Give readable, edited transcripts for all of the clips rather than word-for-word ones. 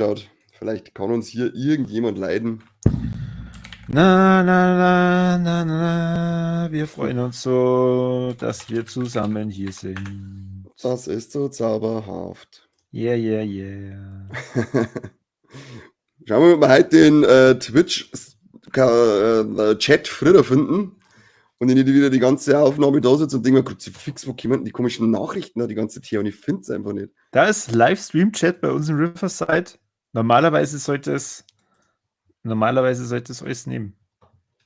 Schaut. Vielleicht kann uns hier irgendjemand leiden. Na, na, na, na, na, wir freuen uns so, dass wir zusammen hier sind. Das ist so zauberhaft. Yeah, yeah, yeah. Schauen wir mal, ob wir heute den Twitch-Chat früher finden und ich nicht wieder die ganze Aufnahme da sitze und denke mir, fix, wo kommen denn die komischen Nachrichten da die ganze Zeit her und ich finde es einfach nicht. Da ist Livestream-Chat bei uns in Riverside. Normalerweise sollte es alles nehmen.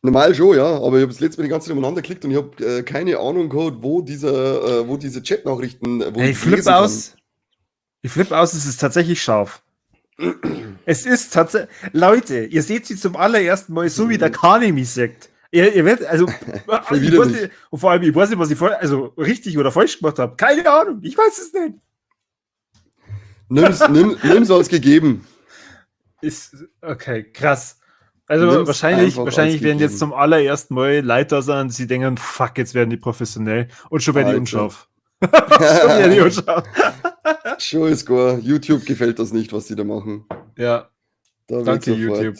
Normal schon, ja, aber ich habe das letzte Mal die ganze Zeit umeinander geklickt und ich habe keine Ahnung gehabt, wo diese Chat-Nachrichten, wo Hey, ich lesen kann. Ich flippe aus, es ist tatsächlich scharf. Es ist tatsächlich. Leute, ihr seht sie zum allerersten Mal so, wie der Kani mich sagt. Ihr werdet, also, Voll ich weiß widerlich. nicht, und vor allem, ich weiß nicht, was ich richtig oder falsch gemacht habe. Keine Ahnung, ich weiß es nicht. Nimm's als gegeben. Okay, krass. Also Nimm's wahrscheinlich einfach als werden jetzt gegeben. zum allerersten Mal Leute sein, sie denken, fuck, jetzt werden die professionell. Und schon werden die Alter. unscharf. Schon werden die unscharf. Schon ist gar. YouTube gefällt das nicht, was sie da machen. Ja, Da wird danke, sofort. YouTube.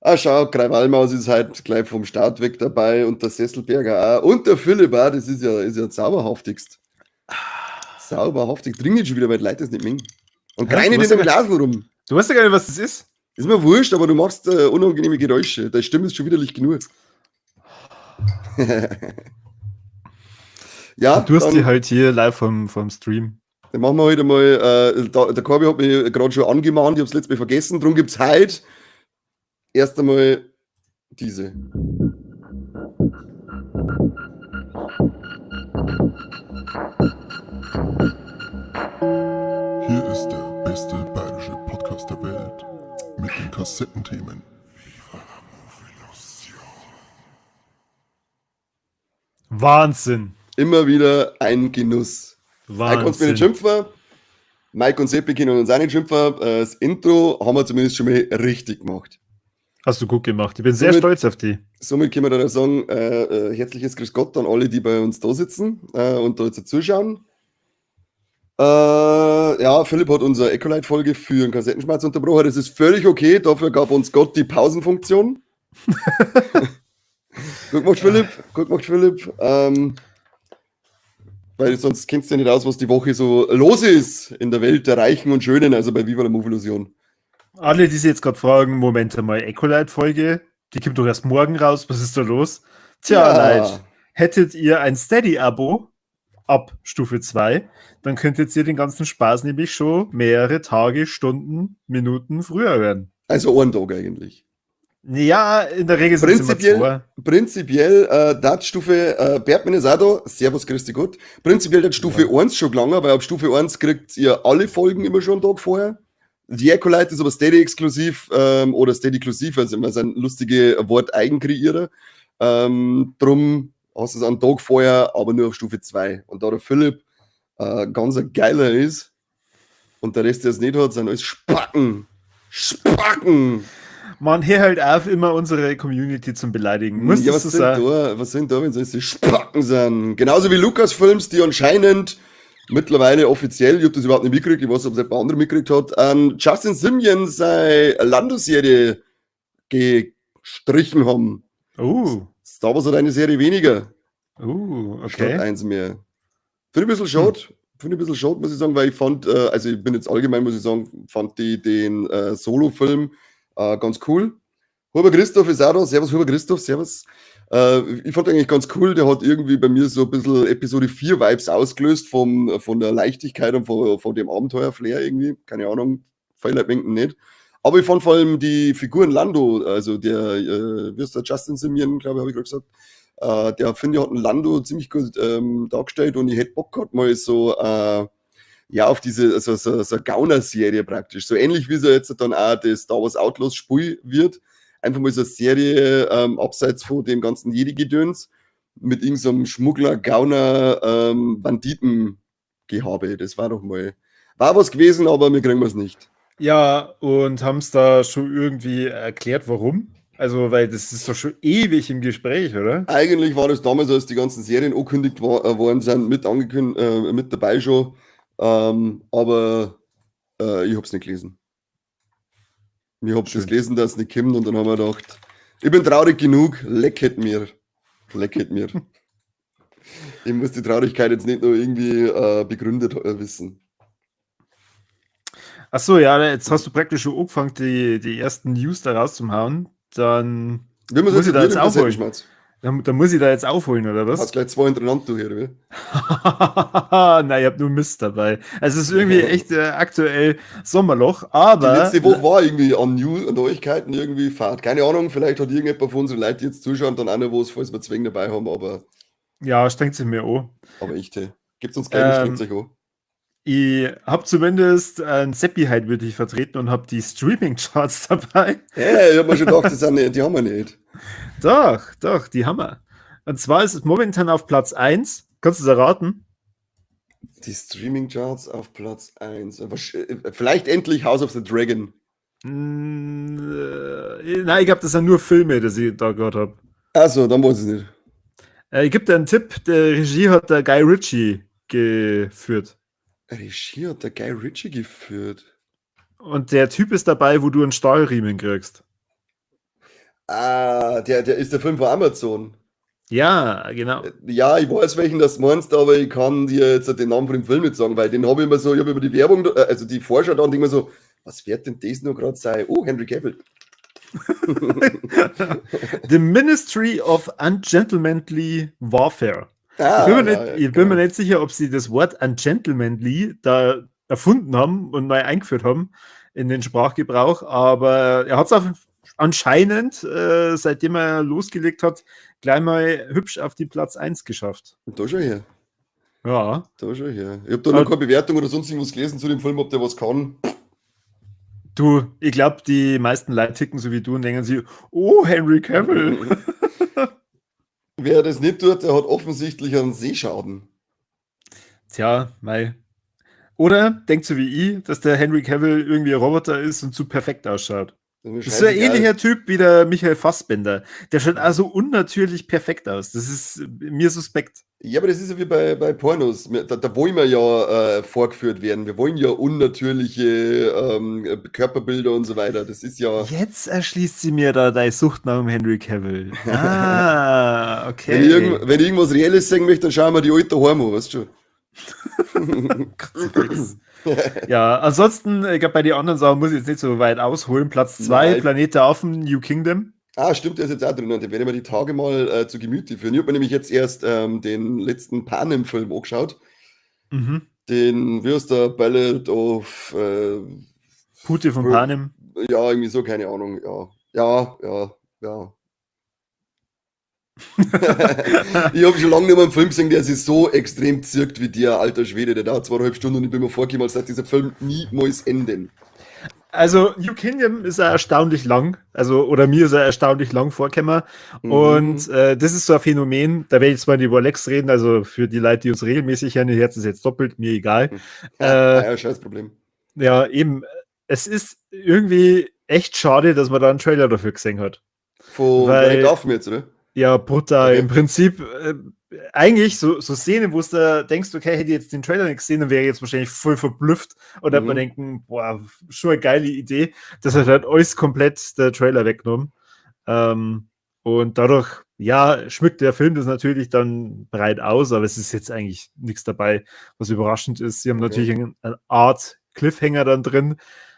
Ah, schau, Krawallmaus ist halt gleich vom Start weg dabei und der Sesselberger auch. Und der Philipp auch, das ist ja zauberhaftigst. Zauberhaftig. Dringend schon wieder, weil die Leute das nicht mengen. Und Hä? greine Du nicht weißt im ja Glasl rum. Du weißt ja gar nicht, was das ist. Ist mir wurscht, aber du machst unangenehme Geräusche. Deine Stimme ist schon widerlich genug. Ja, Du hast dann, die halt hier live vom Stream. dann machen wir heute mal. Der Corby hat mich gerade schon angemahnt, ich habe es letztes Mal vergessen. Darum gibt es heute erst einmal diese. Hier ist der beste bayerische Podcast der Welt mit den Kassettenthemen. Wahnsinn. Immer wieder ein Genuss. Heute kannst du mir nicht schimpfen. Mike und Seppi können uns auch nicht schimpfen. Das Intro haben wir zumindest schon mal richtig gemacht. Hast du gut gemacht. Ich bin sehr Somit- stolz auf die. Somit können wir dann auch sagen, herzliches Grüß Gott an alle, die bei uns da sitzen und da jetzt zuschauen. Ja, Philipp hat unsere Ecolite-Folge für einen Kassettenschmerz unterbrochen. Das ist völlig okay. Dafür gab uns Gott die Pausenfunktion. Gut gemacht, Philipp. Gut gemacht, Philipp. Weil sonst kennst du ja nicht aus, was die Woche so los ist in der Welt der Reichen und Schönen, also bei Viva la Move-Illusion. Alle, die sich jetzt gerade fragen, Moment einmal, Ecolite-Folge, die kommt doch erst morgen raus, was ist da los? Tja, Ja. Leute, hättet ihr ein Steady-Abo ab Stufe 2, dann könntet ihr den ganzen Spaß nämlich schon mehrere Tage, Stunden, Minuten früher hören. Also einen Tag eigentlich. Ja, in der Regel sind es immer zwei. Prinzipiell, Dartstufe, Bergmann ist auch da, servus, grüß dich Gott. Prinzipiell hat Stufe 1 schon gelangen, weil ab Stufe 1 kriegt ihr alle Folgen immer schon einen Tag vorher. Die Ecolite ist aber Steady-exklusiv oder Steady-klusiv, also immer sein lustige Wort Eigenkreierer. Drum hast du es einen Tag vorher, aber nur auf Stufe 2. Und da der Philipp ganz ein geiler ist und der Rest, der es nicht hat, sind alles Spacken. Spacken! Man, hier halt auf, immer unsere Community zum Beleidigen. Muss Ja, das was so sein? was sind da, wenn es die Spacken sind? Genauso wie Lucasfilms, die anscheinend mittlerweile offiziell, ich habe das überhaupt nicht mitgekriegt, ich weiß nicht, ob es ein paar andere mitgekriegt hat, an Justin Simien seine Lando-Serie gestrichen haben. Star Wars hat eine Serie weniger, statt Okay. eins mehr. Finde ich ein bisschen schade. Finde ich ein bisschen schade, muss ich sagen, weil ich fand, also ich bin jetzt allgemein, muss ich sagen, fand den Solo-Film ganz cool. Huber Christoph ist auch da. Servus, Huber Christoph, servus. Ich fand eigentlich ganz cool, der hat irgendwie bei mir so ein bisschen Episode 4 Vibes ausgelöst von der Leichtigkeit und von dem Abenteuer-Flair irgendwie. Keine Ahnung, vielleicht denken nicht. Aber ich fand vor allem die Figuren Lando, also der, wie ist der, Justin Simien, glaube ich, habe ich gerade gesagt. Der, finde ich, hat einen Lando ziemlich gut dargestellt und ich hätte Bock gehabt, mal so ja, auf diese so Gauner-Serie praktisch. So ähnlich wie so jetzt dann auch das Star Wars Outlaws Spiel wird. Einfach mal so eine Serie abseits von dem ganzen Jedi-Gedöns mit irgendeinem Schmuggler, Gauner, Banditengehabe. Das war doch mal. War was gewesen, aber wir kriegen es nicht. Ja, und haben es da schon irgendwie erklärt, warum? Also, weil das ist doch schon ewig im Gespräch, oder? Eigentlich war das damals, als die ganzen Serien angekündigt worden sind, mit dabei schon. Aber ich habe es nicht gelesen. Ich habe Schön. das gelesen, dass es nicht kommt und dann haben wir gedacht, ich bin traurig genug, lecket mir. Lecket mir. Ich muss die Traurigkeit jetzt nicht nur irgendwie begründet wissen. Achso, ja, jetzt hast du praktisch schon angefangen, die ersten News da rauszuhauen. Dann Wie man muss ich da jetzt das aufholen. Schmerz. Dann muss ich da jetzt aufholen, oder Hast was? gleich 2 hintereinander durch, oder wie? Nein, ich hab nur Mist dabei. Also es ist irgendwie echt aktuell Sommerloch, Die aber letzte Woche war irgendwie an Neuigkeiten irgendwie fad. Keine Ahnung, vielleicht hat irgendjemand von unseren Leuten, die jetzt zuschauen, dann auch noch was, falls wir Zwänge dabei haben, ja, strengt sich mir an. aber echt, hey. Gibt's uns gerne, strengt Ähm, euch an. Ich habe zumindest ein Seppi halt wirklich vertreten und habe die Streaming-Charts dabei. Hey, ich hab mir schon gedacht, die haben wir nicht. Doch, die haben wir. Und zwar ist es momentan auf Platz 1. Kannst du es erraten? Die Streaming-Charts auf Platz 1. Vielleicht endlich House of the Dragon. Nein, ich glaube, das sind nur Filme, die ich da gehört habe. Also, dann weiß ich es nicht. Ich gebe dir einen Tipp: Der Regie hat der Guy Ritchie geführt. Regie hat der Guy Ritchie geführt. Und der Typ ist dabei, wo du einen Stahlriemen kriegst. Ah, der ist der Film von Amazon. Ja, genau. Ja, ich weiß, welchen das meinst, aber ich kann dir jetzt den Namen von dem Film nicht sagen, weil den habe ich immer so, ich habe über die Werbung, also die Vorschau da und denke mir so, was wird denn das nur gerade sein? Oh, Henry Cavill. The Ministry of Ungentlemanly Warfare. Ah, Ich bin mir nicht sicher, ob sie das Wort ungentlemanly da erfunden haben und neu eingeführt haben in den Sprachgebrauch, aber er hat es anscheinend, seitdem er losgelegt hat, gleich mal hübsch auf die Platz 1 geschafft. Da schon her. Ja. Da schon her. Ich habe da noch keine Bewertung oder sonst irgendwas gelesen zu dem Film, ob der was kann. Du, ich glaube, die meisten Leute ticken so wie du und denken sich, oh, Henry Cavill. Wer das nicht tut, der hat offensichtlich einen Sehschaden. Tja, mei. Oder denkt so wie ich, dass der Henry Cavill irgendwie ein Roboter ist und zu perfekt ausschaut. Das ist so ein ähnlicher Typ wie der Michael Fassbender. Der schaut also unnatürlich perfekt aus. Das ist mir suspekt. Ja, aber das ist ja wie bei Pornos. Da wollen wir ja vorgeführt werden. Wir wollen ja unnatürliche Körperbilder und so weiter. Das ist ja. Jetzt erschließt sie mir da deine Sucht nach dem Henry Cavill. Ah, okay. Wenn ich irgendwas Reelles sagen möchte, dann schauen wir die alte Heim an, weißt du schon. Ja, ansonsten, ich glaube, bei den anderen Sachen muss ich jetzt nicht so weit ausholen. Platz 2, Nein. Planet der Affen, New Kingdom. Ah, stimmt, der ist jetzt auch drin. Und den werde ich mir die Tage mal zu Gemüte führen. Ich habe mir nämlich jetzt erst den letzten Panem-Film angeschaut. Mhm. Den, wie heißt der, Ballad of Pute von Panem. Ja, irgendwie so, keine Ahnung. Ja. Ich habe schon lange nicht mehr einen Film gesehen, der sich so extrem zirkt wie der, alter Schwede. Der dauert 2,5 Stunden und ich bin mir vorgekommen, als dass dieser Film niemals enden. Also, New Kingdom ist ja erstaunlich lang. Also, oder mir ist er erstaunlich lang vorgekommen. Und das ist so ein Phänomen, da werde ich jetzt mal über Lex reden. Also, für die Leute, die uns regelmäßig hören, ihr Herz ist jetzt doppelt, mir egal. Ja, scheiß Problem. Ja, eben. Es ist irgendwie echt schade, dass man da einen Trailer dafür gesehen hat. Von Planet Affen jetzt, oder? Ja, brutal. Okay. Im Prinzip, eigentlich so Szenen, wo du denkst, okay, hätte ich jetzt den Trailer nicht gesehen, dann wäre ich jetzt wahrscheinlich voll verblüfft und hat man denken, boah, schon eine geile Idee. Das hat halt alles komplett der Trailer weggenommen. Und dadurch, ja, schmückt der Film das natürlich dann breit aus, aber es ist jetzt eigentlich nichts dabei, was überraschend ist. Sie haben natürlich eine Art Cliffhanger dann drin,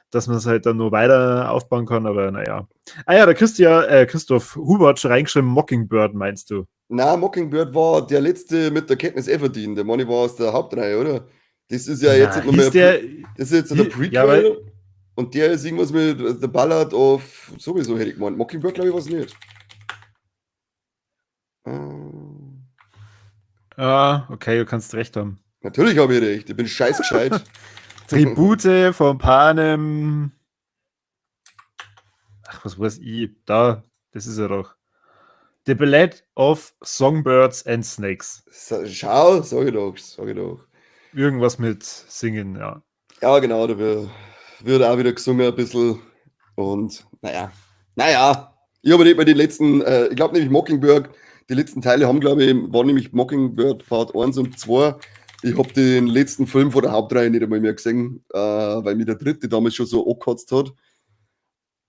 dass man es halt dann nur weiter aufbauen kann, aber naja. Ah ja, der Christoph Huber hat schon reingeschrieben, Mockingbird meinst du? Na, Mockingbird war der letzte mit der Katniss Everdeen. Der Money war aus der Hauptreihe, oder? Das ist ja jetzt noch mehr. Das ist jetzt der Prequel. Ja, und der ist irgendwas mit The Ballad of sowieso, hätte ich gemeint. Mockingbird, glaube ich, was nicht. Okay, du kannst recht haben. Natürlich habe ich recht. Ich bin scheiß gescheit. Tribute von Panem. Ach, was weiß ich? Da, das ist er doch. The Ballad of Songbirds and Snakes. Schau, sag ich doch. Irgendwas mit Singen, ja. Ja, genau, da wird auch wieder gesungen ein bisschen. Und naja. Ich habe nicht mal die letzten, ich glaube nämlich Mockingbird, die letzten Teile waren nämlich Mockingbird Part 1 und 2. Ich habe den letzten Film von der Hauptreihe nicht einmal mehr gesehen, weil mir der dritte damals schon so angekotzt hat.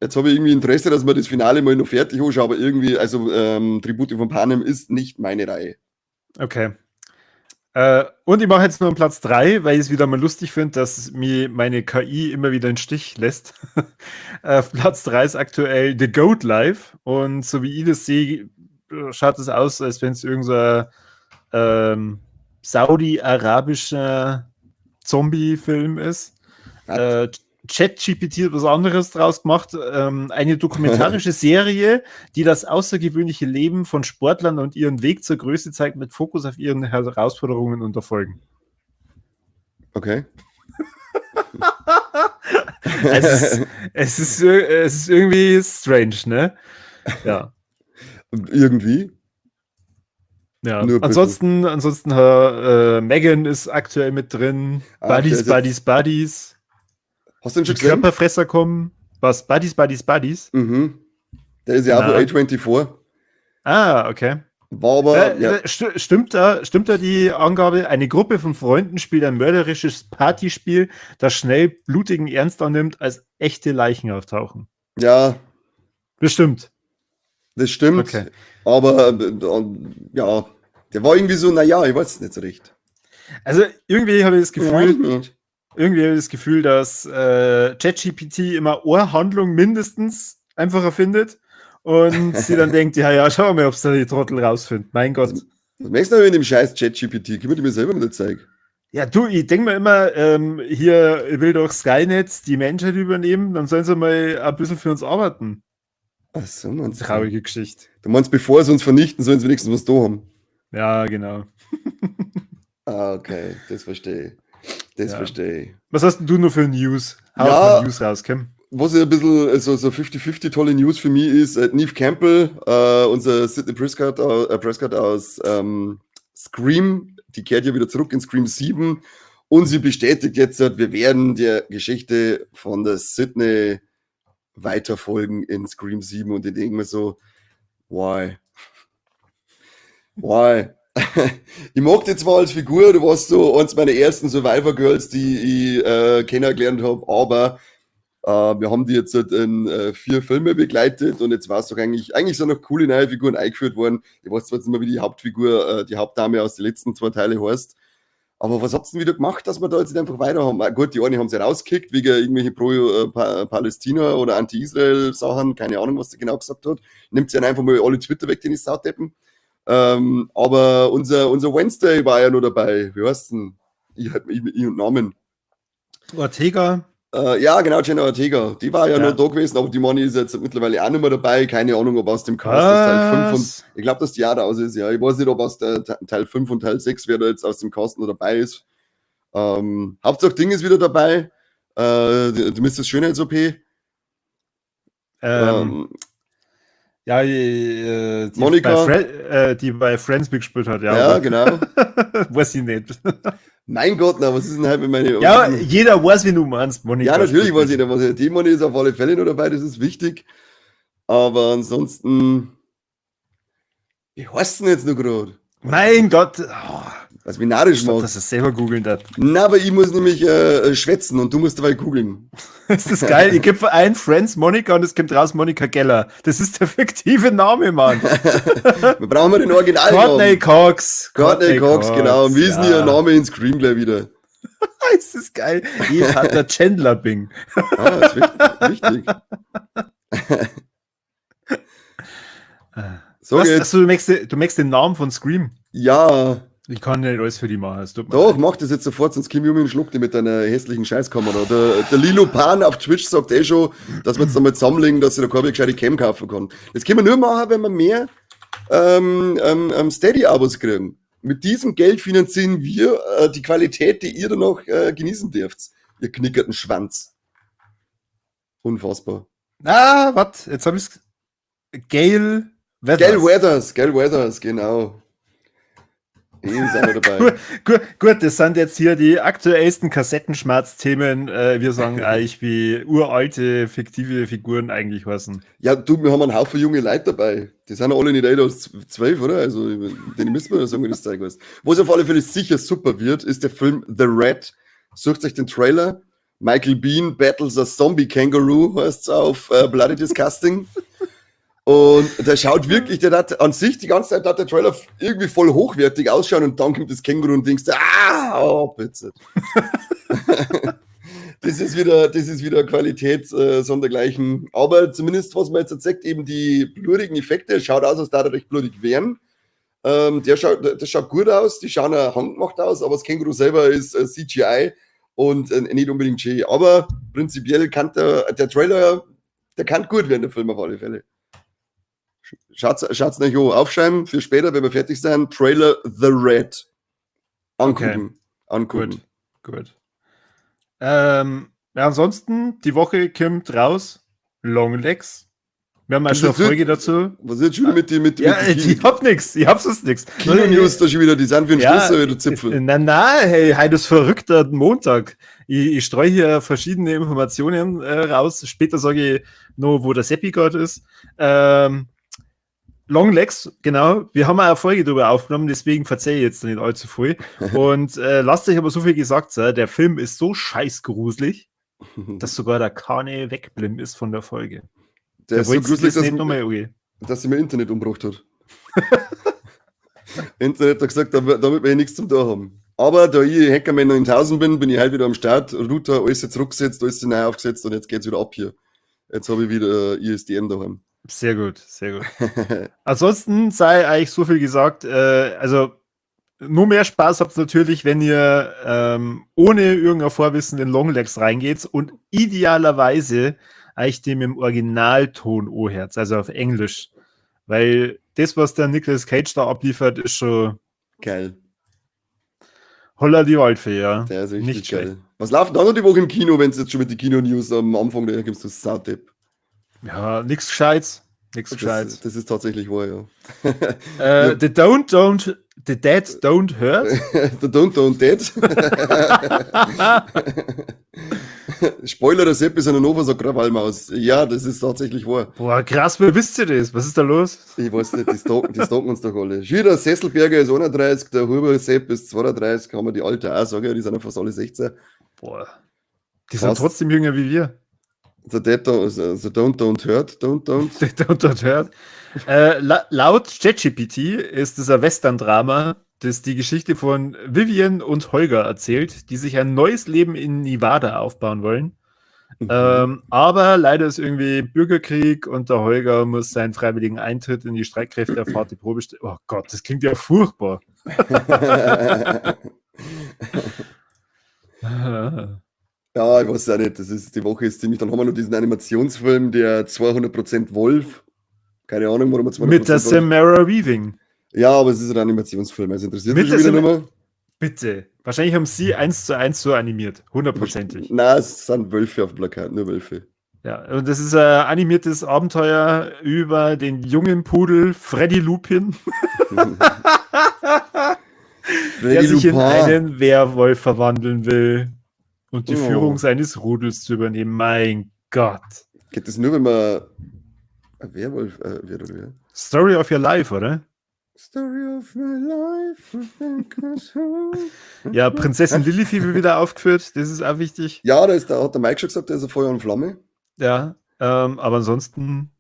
Jetzt habe ich irgendwie Interesse, dass man das Finale mal noch fertig anschaue, aber irgendwie, also Tribute von Panem ist nicht meine Reihe. Okay. Und ich mache jetzt nur einen Platz 3, weil ich es wieder mal lustig finde, dass mir meine KI immer wieder einen Stich lässt. Platz 3 ist aktuell The Goat Life. Und so wie ich das sehe, schaut es aus, als wenn es irgendein saudi-arabischer Zombie-Film ist. ChatGPT hat was anderes draus gemacht. Eine dokumentarische Serie, die das außergewöhnliche Leben von Sportlern und ihren Weg zur Größe zeigt, mit Fokus auf ihren Herausforderungen und Erfolgen. Okay. Es ist irgendwie strange, ne? Ja. Irgendwie. Ja. Nur ein bisschen. Ansonsten Megan ist aktuell mit drin. Ah, der Buddies, ist jetzt- Buddies, Buddies. Hast du den Die schon gesehen? Körperfresser kommen. Was? Buddies, Buddies, Buddies? Mhm. Der ist ja auch von Nein. A24. Ah, okay. War aber, ja, Stimmt da die Angabe? Eine Gruppe von Freunden spielt ein mörderisches Partyspiel, das schnell blutigen Ernst annimmt, als echte Leichen auftauchen. ja, Bestimmt. das stimmt. Okay. Aber, ja, der war irgendwie so, naja, ich weiß es nicht so recht. Also irgendwie habe ich das Gefühl, nicht. dass ChatGPT immer eine Handlung mindestens einfach erfindet und sie dann denkt, ja, schauen wir mal, ob es da die Trottel rausfindet. Mein Gott. Was machst du denn mit dem scheiß ChatGPT? Gib mir die mir selber mal zeigen. Ja, du, ich denke mir immer, hier will doch Skynet die Menschheit übernehmen, dann sollen sie mal ein bisschen für uns arbeiten. Ach so, meinst du? Traurige Geschichte. Du meinst, bevor sie uns vernichten, sollen sie wenigstens was da haben. Ja, genau. Ah, okay, das verstehe ich. Das Ja. verstehe ich. Was hast denn du nur für News? Hau Ja. mal News raus, Kim. Was ja ein bisschen so 50-50 tolle News für mich ist, Neve Campbell, unser Sidney Prescott aus Scream, die kehrt ja wieder zurück in Scream 7 und sie bestätigt jetzt, wir werden der Geschichte von der Sidney weiterfolgen in Scream 7 und ich denke mir so, why? Why? Ich mag die zwar als Figur, du warst so eins meiner ersten Survivor Girls, die ich kennengelernt habe, aber wir haben die jetzt in 4 Filme begleitet und jetzt war es doch eigentlich so noch coole neue Figuren eingeführt worden. Ich weiß zwar jetzt nicht mehr, wie die Hauptfigur, die Hauptdame aus den letzten 2 Teile heißt, aber was habt ihr denn wieder gemacht, dass wir da jetzt nicht einfach weiter haben? Gut, die eine haben sie rausgekickt, wegen irgendwelche Pro-Palästina oder Anti-Israel-Sachen, keine Ahnung, was sie genau gesagt hat. Nimmt sie dann einfach mal alle Twitter weg, den Saudeppen. Aber unser Wednesday war ja noch dabei. Wie heißt denn? Ich und Namen. Ortega. Ja, genau, Jenna Ortega. Die war ja Ja. noch da gewesen, aber die Moni ist jetzt mittlerweile auch nicht mehr dabei. Keine Ahnung, ob aus dem Cast das Teil 5 und ich glaube, dass die Jahre aus ist, ja. Ich weiß nicht, ob aus der Teil 5 und Teil 6 wer da jetzt aus dem Cast noch dabei ist. Hauptsache Ding ist wieder dabei. Die Mrs. Schönheits-OP. Ja, die Monika. die bei Friends mitgespielt hat, ja. Ja, aber- genau. Weiß ich nicht. Mein Gott, na, was ist denn halt mit meinen... Ja, jeder weiß, wie du meinst, Monika. Ja, natürlich spielt weiß mit. ich nicht, was ich. Die Money ist auf alle Fälle noch dabei, das ist wichtig. Aber ansonsten. Wie heißt denn jetzt noch gerade? Mein Gott. Oh, Was wie narisch ich glaub, macht. dass er selber googeln darf. Na, aber ich muss nämlich schwätzen und du musst dabei googeln. Das ist geil. Ich gebe ein Friends Monika und es kommt raus Monika Geller. Das ist der fiktive Name, Mann. Wir brauchen den Original. Courtney Cox. Courtney Cox, genau. Und wie ist denn ja. ihr Name in Scream gleich wieder? Das ist geil. Hier hat der Chandler Bing. Ah, das ist wichtig. So Was? geht's. Achso, du merkst den Namen von Scream. Ja, Ich kann nicht alles für die machen. Es tut mir doch, leid. mach das jetzt sofort, sonst Kim Jumi schluckt die mit deiner hässlichen Scheißkamera. Der Lilo Pan auf Twitch sagt eh schon, dass wir jetzt einmal zusammenlegen, dass sie da keine gescheite Cam kaufen kann. Das können wir nur machen, wenn wir mehr Steady-Abos kriegen. Mit diesem Geld finanzieren wir die Qualität, die ihr dann noch genießen dürft. Ihr knickerten Schwanz. Unfassbar. Ah, was? Jetzt habe ich es. Gail Weathers. Gail Weathers, genau. Die ist auch noch dabei. Gut, das sind jetzt hier die aktuellsten Kassettenschmerz-Themen. Wir sagen eigentlich, wie uralte, fiktive Figuren eigentlich heißen. Ja, du, wir haben einen Haufen junge Leute dabei. Die sind ja alle nicht älter als 12, oder? Also, denen müssen wir ja sagen, wie das Zeug heißt. Was auf alle Fälle sicher super wird, ist der Film The Rat. Sucht euch den Trailer. Michael Biehn battles a Zombie Kangaroo, heißt es auf Bloody Disgusting. Und der schaut wirklich, der hat an sich die ganze Zeit, hat der Trailer irgendwie voll hochwertig ausschauen und dann kommt das Känguru und denkst, bitte. Das ist wieder Qualität sondergleichen. Aber zumindest, was man jetzt sagt, eben die blutigen Effekte, schaut aus, als da recht blutig wären. Das schaut gut aus, die schauen handgemacht aus, aber das Känguru selber ist CGI und nicht unbedingt schön. Aber prinzipiell kann der Trailer, der kann gut werden, der Film auf alle Fälle. Schaut's euch an, aufschreiben für später, wenn wir fertig sind. Trailer The Red. Angucken. Gut. Ansonsten, die Woche kommt raus Longlegs. Wir haben auch schon eine Folge dazu. Was ist jetzt schon mit die ich hab nix. Ich hab sonst nix. Kino-News da schon wieder, die sind für den Schluss wieder Zipfel. Nein, hey, heute ist verrückter Montag. Ich streue hier verschiedene Informationen raus. Später sage ich noch, wo der Seppi gerade ist. Longlegs, genau. Wir haben auch eine Folge darüber aufgenommen, deswegen verzeihe ich jetzt nicht allzu viel. Und lasst euch aber so viel gesagt sein, der Film ist so scheißgruselig, dass sogar der Kane wegblimmt ist von der Folge. Der ist so gruselig, dass sie mir Internet umgebracht hat. Internet hat gesagt, damit wir hier nichts zum Tun haben. Aber da ich Hackerman noch in 1000 bin ich halt wieder am Start. Router, alles jetzt zurückgesetzt, alles neu aufgesetzt und jetzt geht's wieder ab hier. Jetzt habe ich wieder ISDN daheim. Sehr gut. Ansonsten sei eigentlich so viel gesagt, also nur mehr Spaß habt ihr natürlich, wenn ihr ohne irgendein Vorwissen in Longlegs reingeht und idealerweise eigentlich dem im Originalton anhört, also auf Englisch. Weil das, was der Nicolas Cage da abliefert, ist schon geil. Holla die Waldfee, ja. Der ist richtig geil. Was läuft da noch die Woche im Kino, wenn es jetzt schon mit den Kino-News am Anfang da gibst, du Sautipp? Ja, nichts Gescheites. Das ist tatsächlich wahr, ja. The Dead Don't Hurt. The Don't Dead. Spoiler, der Sepp ist eine Nova, so Krawallmaus. Ja, das ist tatsächlich wahr. Boah, krass, wer wisst ihr das? Was ist da los? Ich weiß nicht, die stalken uns doch alle. Schüler Sesselberger ist 31, der Huber Sepp ist 32, kann man die Alte auch sagen, die sind ja fast alle 16. Boah. Die sind trotzdem jünger wie wir. The Don't Hurt. Don't Hurt. Laut ChatGPT ist es ein Western-Drama, das die Geschichte von Vivian und Holger erzählt, die sich ein neues Leben in Nevada aufbauen wollen. Aber leider ist irgendwie Bürgerkrieg und der Holger muss seinen freiwilligen Eintritt in die Streitkräfte erfahren, die Probe stellen. Oh Gott, das klingt ja furchtbar. Ja, ich weiß auch nicht. Die Woche ist ziemlich. Dann haben wir noch diesen Animationsfilm, der 200% Wolf. Keine Ahnung, warum er 200% mit der Samara Weaving. Ja, aber es ist ein Animationsfilm. Also interessiert mich wieder nicht mehr. Bitte. Wahrscheinlich haben sie 1:1 so animiert. 100%. Nein, es sind Wölfe auf dem Plakat, nur Wölfe. Ja, und das ist ein animiertes Abenteuer über den jungen Pudel Freddy Lupin. der sich in einen Werwolf verwandeln will und die Führung seines Rudels zu übernehmen. Mein Gott. Geht das nur, wenn man ein Werwolf wird, oder wie? Story of your life, oder? Story of my life. Ja, Prinzessin Lilifee wird wieder aufgeführt. Das ist auch wichtig. Ja, hat der Mike schon gesagt, der ist ein Feuer und Flamme. Ja, aber ansonsten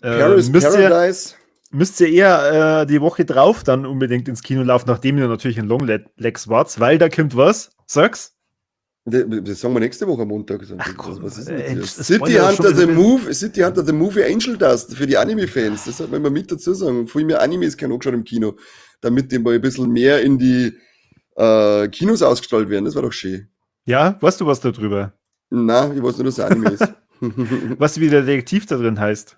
Paradise. Müsst ihr eher die Woche drauf dann unbedingt ins Kino laufen, nachdem ihr natürlich in Longlegs wart, weil da kommt was? Sag's. Das sagen wir nächste Woche am Montag. Ach komm, was ist denn das? City Hunter the Movie Angel Dust für die Anime-Fans. Das sollte man immer mit dazu sagen. Viel mehr Animes kann auch schon im Kino, damit die mal ein bisschen mehr in die Kinos ausgestrahlt werden. Das war doch schön. Ja, weißt du was da drüber? Nein, ich weiß nur, dass es Anime ist. Weißt du, wie der Detektiv da drin heißt?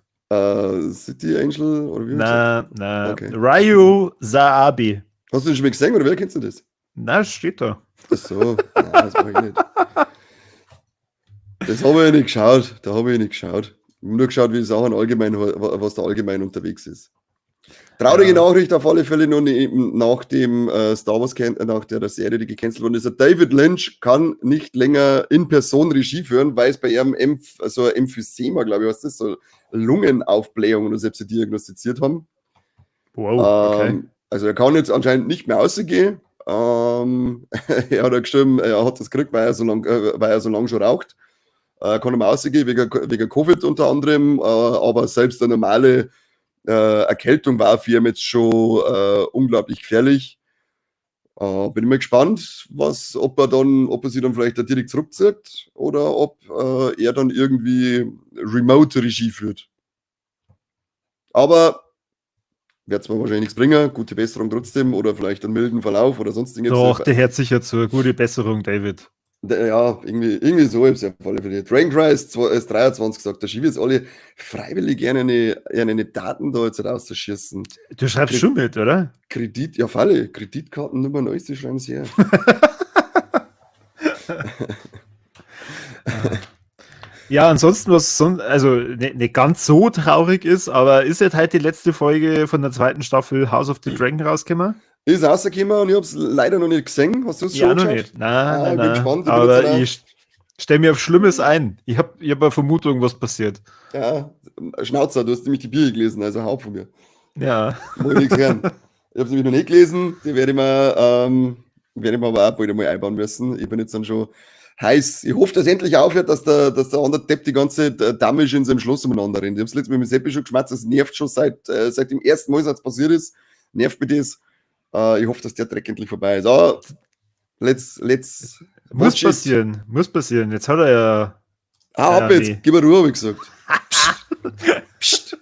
City Angel oder wie? Na. Okay. Ryu Saabe. Hast du den schon mal gesehen oder wer kennst du das? Na, steht da. Ach so, nein, das mache ich nicht. Das habe ich nicht geschaut. Da habe ich nicht geschaut. Ich habe nur geschaut, wie Sachen allgemein, was da allgemein unterwegs ist. Traurige Nachricht auf alle Fälle noch nach dem Star Wars, nach der Serie, die gecancelt worden ist. David Lynch kann nicht länger in Person Regie führen, weil es bei ihm so ein Emphysema, glaube ich, was das so Lungenaufblähung oder selbst diagnostiziert haben. Wow, okay. Also er kann jetzt anscheinend nicht mehr rausgehen. Er hat geschrieben, er hat das gekriegt, weil er so lang schon raucht. Kann ihm ausgehen, wegen Covid unter anderem, aber selbst eine normale Erkältung war für ihn jetzt schon unglaublich gefährlich. Bin ich mal gespannt, ob er sich dann vielleicht da direkt zurückzieht oder ob er dann irgendwie Remote-Regie führt. Aber wird zwar wahrscheinlich nichts bringen, gute Besserung trotzdem oder vielleicht einen milden Verlauf oder sonstiges. Doch, der hört sicher zu. Gute Besserung, David. Ja, irgendwie so ist ja voll für die. Dragon Cry ist 23 gesagt, da schiebe ich jetzt alle freiwillig gerne eine Daten da jetzt rauszuschießen. Du schreibst schon mit, oder? Kredit, ja, Falle, Kreditkartennummer 90 schreiben sie her. Ja, ansonsten, also nicht ganz so traurig ist, aber ist jetzt halt die letzte Folge von der zweiten Staffel House of the Dragon rausgekommen? Ist rausgekommen und ich habe es leider noch nicht gesehen. Hast du es schon Ja, noch geschaut? nicht. Nein, Ich bin gespannt. aber ich stelle mir auf Schlimmes ein. Ich hab eine Vermutung, was passiert. Ja, Schnauzer, du hast nämlich die Bücher gelesen, also hau von mir. Ja. Muss ich nichts hören. Ich habe es nämlich noch nicht gelesen, die werde ich mir aber auch bald einmal einbauen müssen. Ich bin jetzt dann schon heiß. Ich hoffe, dass es endlich aufhört, dass der andere Depp die ganze Damisch in seinem Schloss umeinander rennt. Ich habe es letztes Mal mit dem Seppi schon geschmatzt, das nervt schon seit dem ersten Mal, als es passiert ist. Nervt mich das. Ich hoffe, dass der Dreck endlich vorbei ist. Aber Muss passieren. Jetzt hat er ja. ab jetzt, gib mir Ruhe, habe ich gesagt. Psst.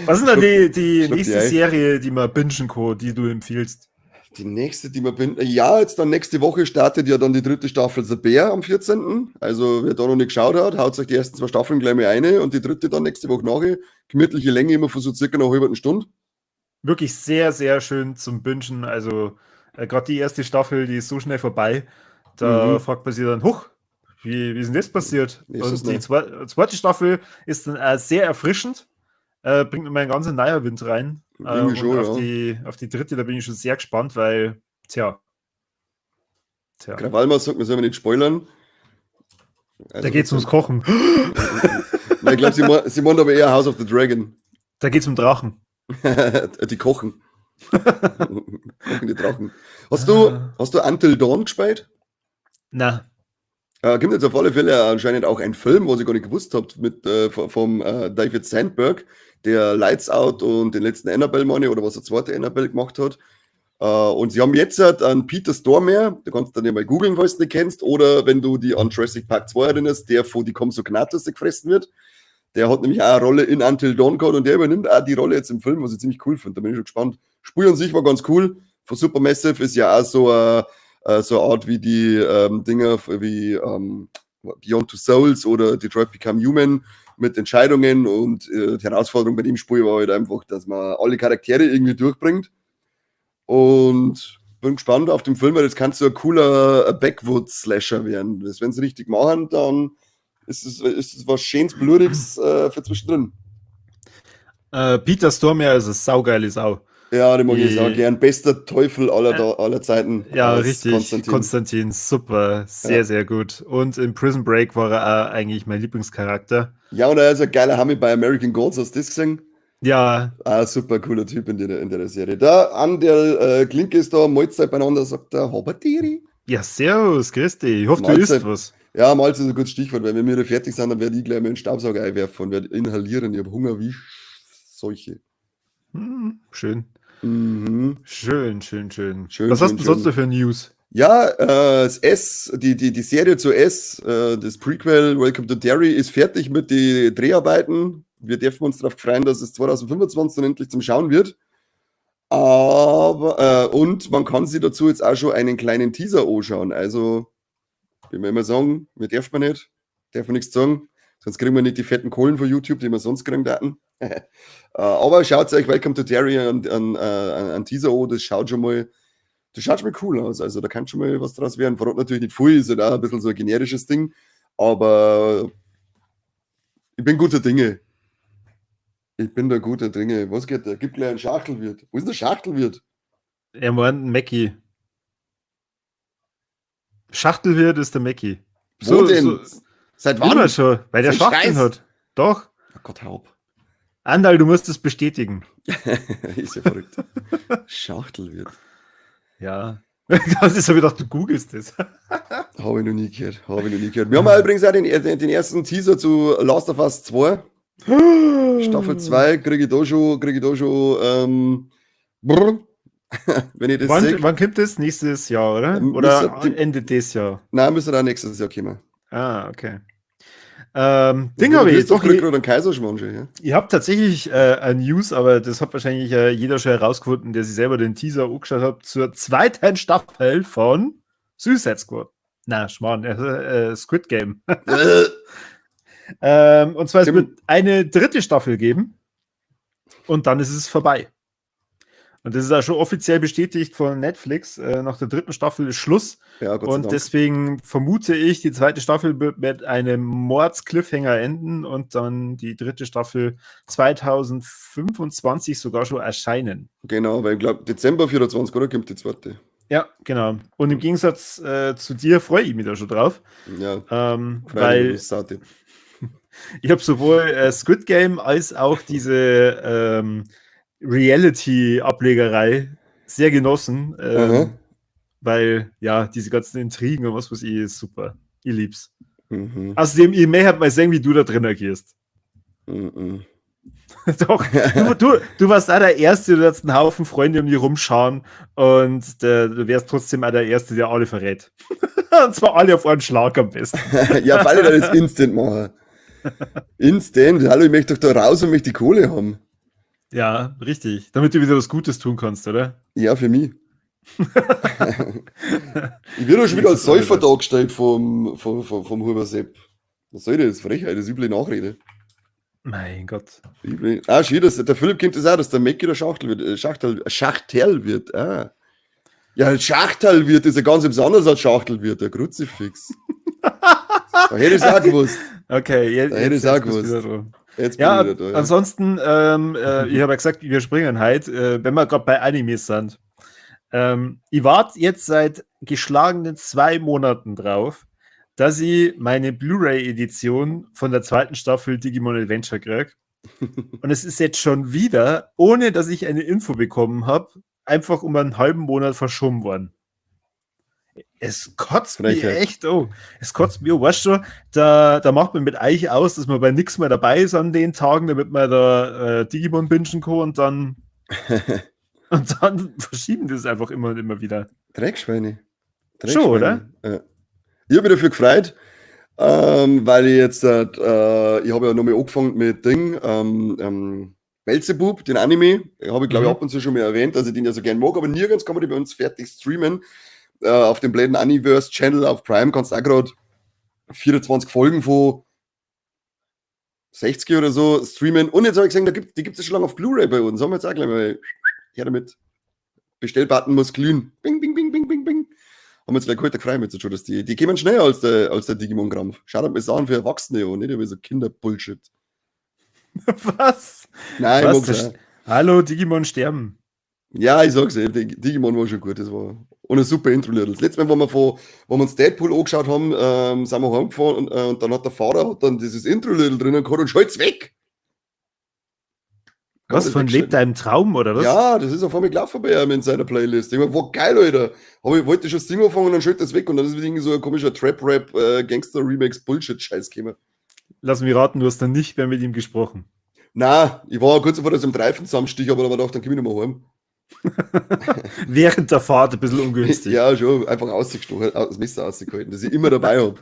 Was ist denn die nächste Serie, die man bingen kann, die du empfiehlst? Die nächste, die man jetzt dann nächste Woche startet ja dann die 3. Staffel The Bear am 14. Also wer da noch nicht geschaut hat, haut sich die ersten 2 Staffeln gleich mal eine und die 3. dann nächste Woche nachher. Gemütliche Länge immer von so circa einer halben Stunde. Wirklich sehr, sehr schön zum Bingen. Also gerade die erste Staffel, die ist so schnell vorbei. Da fragt man sich dann, huch, wie ist denn das passiert? Und die zweite Staffel ist dann sehr erfrischend. Bringt nochmal einen ganz neuen Wind rein. Schon, auf die 3. da bin ich schon sehr gespannt, weil, tja. Krawallmer sagt, wir sollen nicht spoilern. Also, da geht es ums Kochen. Nein, ich glaube, sie meint aber eher House of the Dragon. Da geht es um Drachen. Die kochen. Kochen die Drachen. Hast du Until Dawn gespielt? Na. Gibt jetzt auf alle Fälle anscheinend auch einen Film, was ich gar nicht gewusst habe, vom David Sandberg, der Lights Out und den letzten Annabelle Money oder was der zweite Annabelle gemacht hat. Und sie haben jetzt einen Peter Stormare, du kannst dann ja mal googeln, falls du nicht kennst, oder wenn du die an Jurassic Park 2 erinnerst, der von die Compsognathus gefressen wird. Der hat nämlich auch eine Rolle in Until Dawn gehabt und der übernimmt auch die Rolle jetzt im Film, was ich ziemlich cool finde. Da bin ich schon gespannt. Spiel an sich war ganz cool. Von Supermassive ist ja auch so eine Art wie die Dinger wie Beyond Two Souls oder Detroit Become Human mit Entscheidungen und die Herausforderung bei dem Spiel war halt einfach, dass man alle Charaktere irgendwie durchbringt. Und bin gespannt auf den Film, weil das kann so ein cooler Backwoods-Slasher werden. Wenn sie richtig machen, dann ist es was Schönes, Blutiges für zwischendrin. Peter Stormare ist eine saugeile Sau. Ja, den mag ich auch gern. Bester Teufel aller Zeiten. Ja, richtig. Konstantin, super. Sehr, sehr gut. Und in Prison Break war er auch eigentlich mein Lieblingscharakter. Ja, und er ist ein geiler Hammy bei American Gods. Hast du das gesehen? Ja. Super cooler Typ in der Serie. Da an der Klinke ist da Mahlzeit beieinander, sagt der Habertieri. Ja, servus, grüß dich. Ich hoffe, du isst was. Ja, Mahlzeit ist ein gutes Stichwort, weil wenn wir fertig sind, dann werde ich gleich mal einen Staubsauger einwerfen und werde inhalieren. Ich habe Hunger wie solche. Schön. Mhm. Schön. Was hast du sonst noch für News? Ja, das die Serie zu das Prequel Welcome to Derry ist fertig mit den Dreharbeiten. Wir dürfen uns darauf freuen, dass es 2025 dann endlich zum Schauen wird. Aber, und man kann sich dazu jetzt auch schon einen kleinen Teaser anschauen. Also, wie wir immer sagen, wir dürfen nichts sagen. Sonst kriegen wir nicht die fetten Kohlen von YouTube, die wir sonst kriegen hatten. Aber schaut euch Welcome to Derry an Teaser an, das schaut schon mal cool aus. Also da kann schon mal was draus werden. Verrat natürlich nicht viel, ist ja da ein bisschen so ein generisches Ding. Aber ich bin guter Dinge. Was geht da? Gibt gleich einen Schachtelwirt. Wo ist der Schachtelwirt? Er meint Mackie. Schachtelwirt ist der Mackie. Wo denn? Seit wann? Immer schon, weil der Schachteln hat. Doch. Oh Gott, haupt. Andal, du musst es bestätigen. Ist ja verrückt. Schachtelwirt. Ja. Das ist so gedacht, du googelst das. Habe ich noch nie gehört. Wir haben ja übrigens auch den ersten Teaser zu Last of Us 2. Staffel 2 kriege ich da schon wenn ich das sehe. Wann kommt das? Nächstes Jahr, oder? Oder Ende des Jahr? Nein, müsste auch nächstes Jahr kommen. Ah, okay. Ding habe ich. Doch, gerade einen Kaiserschmarrn schon, ja? Ich habe tatsächlich ein News, aber das hat wahrscheinlich jeder schon herausgefunden, der sich selber den Teaser angeschaut hat, zur zweiten Staffel von Suicide Squad. Na, Schmarrn, Squid Game. Und zwar, es wird eine dritte Staffel geben und dann ist es vorbei. Und das ist auch schon offiziell bestätigt von Netflix. Nach der dritten Staffel ist Schluss. Ja, Gott sei und Dank. Deswegen vermute ich, die zweite Staffel wird mit einem Mords-Cliffhanger enden und dann die dritte Staffel 2025 sogar schon erscheinen. Genau, weil ich glaube, Dezember 24, oder? Kommt die zweite. Ja, genau. Und im Gegensatz zu dir freue ich mich da schon drauf. Ja, weil ich habe sowohl Squid Game als auch diese Reality-Ablegerei sehr genossen, weil, ja, diese ganzen Intrigen und was weiß ich, ist super. Ich lieb's. Außerdem, je mehr hat man sehen, wie du da drin agierst. Doch, du warst auch der Erste, du hast einen Haufen Freunde um dich rumschauen und du wärst trotzdem auch der Erste, der alle verrät. Und zwar alle auf einen Schlag am besten. Ja, vor allem das Instant machen. Instant? Hallo, ich möchte doch da raus und möchte die Kohle haben. Ja, richtig. Damit du wieder was Gutes tun kannst, oder? Ja, für mich. Ich werde schon wieder als Säufer dargestellt vom Huber Sepp. Was soll das? Frechheit, das ist üble Nachrede. Mein Gott. Schön, der Philipp kennt das auch, dass der Mackie der Schachtel wird. Ah. Ja, Schachtel wird ist ja ganz etwas anderes als Schachtel wird, der Kruzifix. Da hätte ich es auch gewusst. Okay, jetzt hätte ich es auch gewusst. Jetzt bin ich wieder da, ja. Ansonsten, ich habe ja gesagt, wir springen halt, wenn wir gerade bei Animes sind. Ich warte jetzt seit geschlagenen 2 Monaten drauf, dass ich meine Blu-ray-Edition von der zweiten Staffel Digimon Adventure kriege. Und es ist jetzt schon wieder, ohne dass ich eine Info bekommen habe, einfach um einen halben Monat verschoben worden. Es kotzt mich echt, es kotzt mich, weißt du, da macht man mit euch aus, dass man bei nichts mehr dabei ist an den Tagen, damit man da Digimon bingen kann und dann verschieben das einfach immer und immer wieder. Dreckschweine. Schon, oder? Ja. Ich habe mich dafür gefreut, weil ich jetzt, ich habe ja nochmal angefangen mit Belzebub, den Anime, habe ich glaube ich ab und zu schon mal erwähnt, dass ich den ja so gern mag, aber nirgends kann man den bei uns fertig streamen. Auf dem Bladen Universe Channel auf Prime kannst du auch gerade 24 Folgen von 60 oder so streamen. Und jetzt habe ich gesehen, die gibt es schon lange auf Blu-ray bei uns. Haben wir jetzt auch gleich mal her damit. Bestellbutton muss glühen. Bing, bing, bing, bing, bing, bing. Haben wir jetzt gleich heute gefreut mit so, dass die kommen schneller als der Digimon-Krampf. Schaut mal an für Erwachsene und nicht wie so Kinder-Bullshit. Was? Nein, ich mag's auch. Hallo, Digimon sterben. Ja, ich sag's eben, Digimon war schon gut, das war und ein super Intro-Lied. Das letzte Mal, wo wir uns Deadpool angeschaut haben, sind wir heimgefahren und dann hat der Fahrer dann dieses Intro-Lied drinnen gehabt und schalt's weg. Was, von lebt er im Traum, oder was? Ja, das ist auf einmal gelaufen bei ihm in seiner Playlist. Ich meine, war geil, Alter. Aber ich wollte schon das Ding anfangen und dann schaltet das weg und dann ist wieder irgendwie so ein komischer Trap-Rap, Gangster-Remix-Bullshit-Scheiß gekommen. Lass mich raten, du hast dann nicht mehr mit ihm gesprochen. Nein, ich war kurz davor, dass ich im Reifen zusammenstich, aber dann war ich dann komm ich nicht mehr heim. Während der Fahrt ein bisschen ungünstig. Ja, schon, einfach ausgestochen, das Messer ausgehalten, das ich immer dabei habe.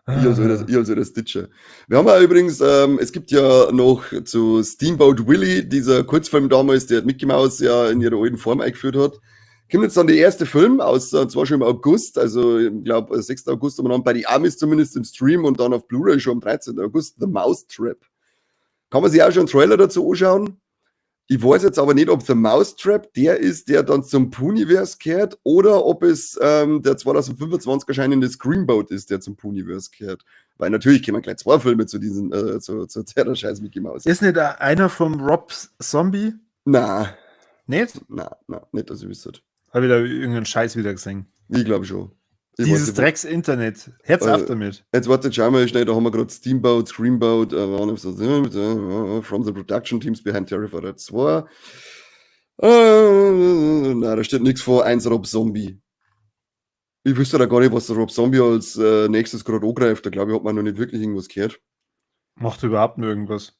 Ich also der Stitcher. Wir haben ja übrigens, es gibt ja noch zu Steamboat Willie, dieser Kurzfilm damals, der Mickey Mouse ja in ihrer alten Form eingeführt hat. Kommt jetzt dann der erste Film aus, zwar schon im August, also ich glaube 6. August, aber dann bei die Amis zumindest im Stream und dann auf Blu-ray schon am 13. August, The Mousetrap. Kann man sich auch schon einen Trailer dazu anschauen? Ich weiß jetzt aber nicht, ob The Mousetrap der ist, der dann zum Puniverse gehört, oder ob es der 2025 erscheinende Screamboat ist, der zum Puniverse gehört. Weil natürlich kommen gleich 2 Filme zu diesen, zu der scheiß Mickey Mouse. Ist nicht einer vom Rob Zombie? Na. Nicht? Na, nicht, dass ich wüsste. Habe ich da irgendeinen Scheiß wieder gesehen? Ich glaube schon. Dieses Drecks-Internet. Herz auf damit. Jetzt wartet, schauen wir schnell, da haben wir gerade Steamboat, Screamboat, from the production teams behind Terrifier 2. Nein, da steht nichts vor, 1 Rob Zombie. Ich wüsste da gar nicht, was der Rob Zombie als nächstes gerade angreift. Da glaube ich, hat man noch nicht wirklich irgendwas gehört. Macht überhaupt nur irgendwas.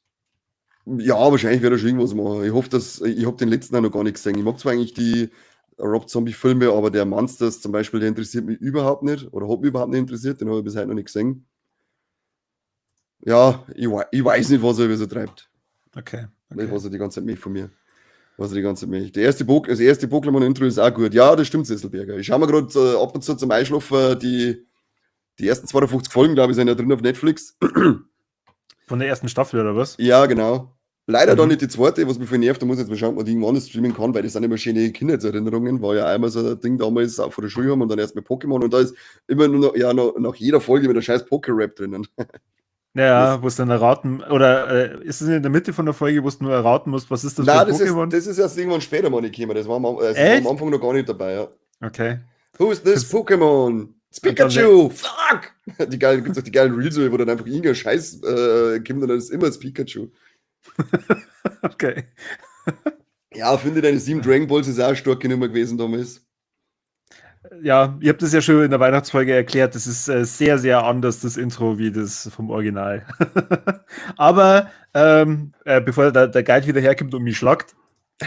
Ja, wahrscheinlich wird er schon irgendwas machen. Ich hoffe, ich habe den letzten auch noch gar nicht gesehen. Ich mag zwar eigentlich die Rob Zombie-Filme, aber der Monsters zum Beispiel, der interessiert mich überhaupt nicht oder hat mich überhaupt nicht interessiert. Den habe ich bis heute noch nicht gesehen. Ja, ich weiß nicht, was er über so treibt. Okay. Nicht, was er die ganze Zeit möchte von mir. Was er die ganze Zeit möchte. Das erste Pokémon-Intro ist auch gut. Ja, das stimmt, Sesselberger. Ich schaue mir gerade ab und zu zum Einschlafen die ersten 52 Folgen, glaube ich, sind ja drin auf Netflix. Von der ersten Staffel oder was? Ja, genau. Leider dann Mhm. nicht die zweite, was mich voll nervt. Da muss ich jetzt mal schauen, ob man die irgendwann streamen kann, weil das sind immer schöne Kindheitserinnerungen. War ja einmal so ein Ding damals auch vor der Schule haben und dann erst mit Pokémon und da ist immer nur noch, ja, nach jeder Folge mit der scheiß Poké-Rap drinnen. Ja, wo es dann erraten, oder ist es in der Mitte von der Folge, wo es nur erraten musst, was ist das Nein, für ein Pokémon? das ist erst irgendwann später mal nicht gekommen. Das war war Echt? am Anfang noch gar nicht dabei, ja. Okay. Who's this Das- Pokémon? It's Und dann Pikachu! Fuck! Gibt's auch die geilen Reels, wo dann einfach irgendein Scheiß kommt und dann ist immer das Pikachu. Okay. Ja, finde deine 7 Dragon Balls ist auch stark genug gewesen damals. Ja, ihr habt das ja schon in der Weihnachtsfolge erklärt, das ist sehr, sehr anders, das Intro, wie das vom Original. Aber bevor der Guide wieder herkommt und mich schlagt,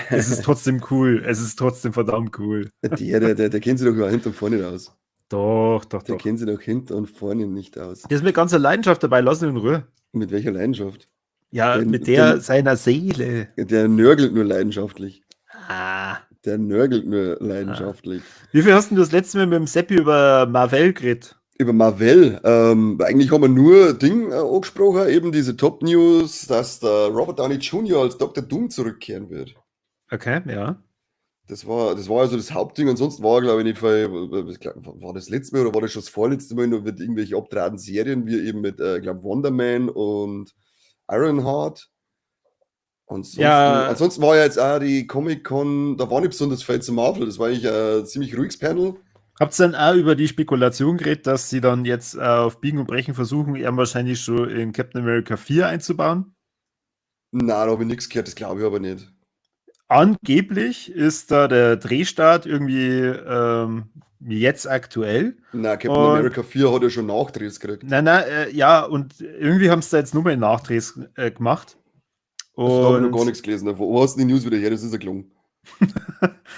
es ist trotzdem cool. Es ist trotzdem verdammt cool. Der kennt sich doch über hinten und vorne nicht aus. Doch. Der kennt sich doch hinten und vorne nicht aus. Der ist mit ganzer Leidenschaft dabei, lass ihn in Ruhe. Mit welcher Leidenschaft? Ja, Den- mit der den- seiner Seele. Der nörgelt nur leidenschaftlich. Ah. Der nörgelt nur leidenschaftlich. Wie viel hast du das letzte Mal mit dem Seppi über Marvel geredet? Über Marvel. Eigentlich haben wir nur Ding angesprochen, eben diese Top-News, dass der Robert Downey Jr. als Dr. Doom zurückkehren wird. Okay, ja. Das war also das Hauptding. Ansonsten war, glaube ich, nicht viel, war das letzte Mal oder war das schon das vorletzte Mal noch mit irgendwelchen abtretenden Serien, wie eben mit, glaube Wonder Man und Ironheart. Ansonsten war ja jetzt auch die Comic-Con, da war nicht besonders viel zu Marvel, das war eigentlich ein ziemlich ruhiges Panel. Habt ihr dann auch über die Spekulation geredet, dass sie dann jetzt auf Biegen und Brechen versuchen, ihn wahrscheinlich schon in Captain America 4 einzubauen? Nein, da habe ich nichts gehört, das glaube ich aber nicht. Angeblich ist da der Drehstart irgendwie jetzt aktuell. Nein, Captain Und- America 4 hat ja schon Nachdrehs gekriegt. Nein, ja, und irgendwie haben sie da jetzt nur mal Nachdrehs gemacht. Also, da habe ich noch Und gar nichts gelesen. Wo hast du die News wieder her? Das ist ja gelungen.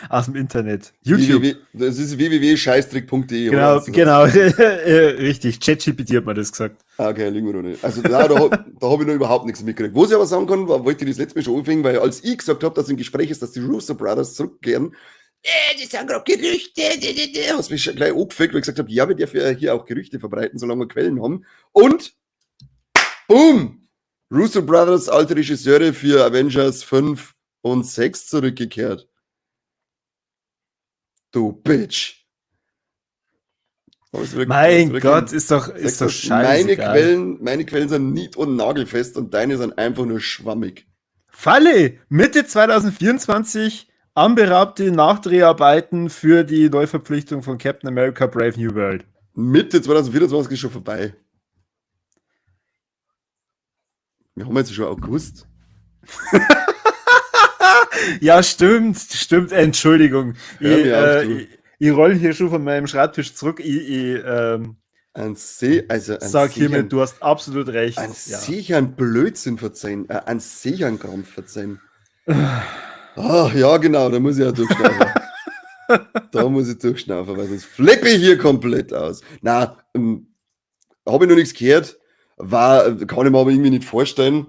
aus dem Internet. YouTube. Das ist www.scheißtrick.de. Genau, richtig. ChatGPT hat mir das gesagt. Okay, liegen wir noch nicht. Also da habe ich noch überhaupt nichts mitgekriegt. Was ich aber sagen kann, wollte ich das letzte Mal schon anfangen, weil als ich gesagt habe, dass im Gespräch ist, dass die Russo Brothers zurückkehren, das sind gerade Gerüchte, hast mich schon gleich angefickt, weil ich gesagt habe, ja, wir dürfen ja hier auch Gerüchte verbreiten, solange wir Quellen haben. Und boom! Russo Brothers, alte Regisseure für Avengers 5 und 6 zurückgekehrt. Du Bitch. Mein Gott, ist doch scheiße. Meine Quellen sind nicht und nagelfest und deine sind einfach nur schwammig. Falle! Mitte 2024 anberaubte Nachdreharbeiten für die Neuverpflichtung von Captain America Brave New World. Mitte 2024 ist schon vorbei. Wir haben jetzt schon August. Ja, stimmt. Entschuldigung. Hör mir auf, du. Ich roll hier schon von meinem Schreibtisch zurück. Ein Sag hiermit, du hast absolut recht. Ein Ja. sichern Blödsinn verzeihen. Ein sichern Krampf verzeihen. Ja, genau, da muss ich ja durchschnaufen. Da muss ich durchschnaufen, weil sonst flippe ich hier komplett aus. Na, habe ich noch nichts gehört. Kann ich mir aber irgendwie nicht vorstellen.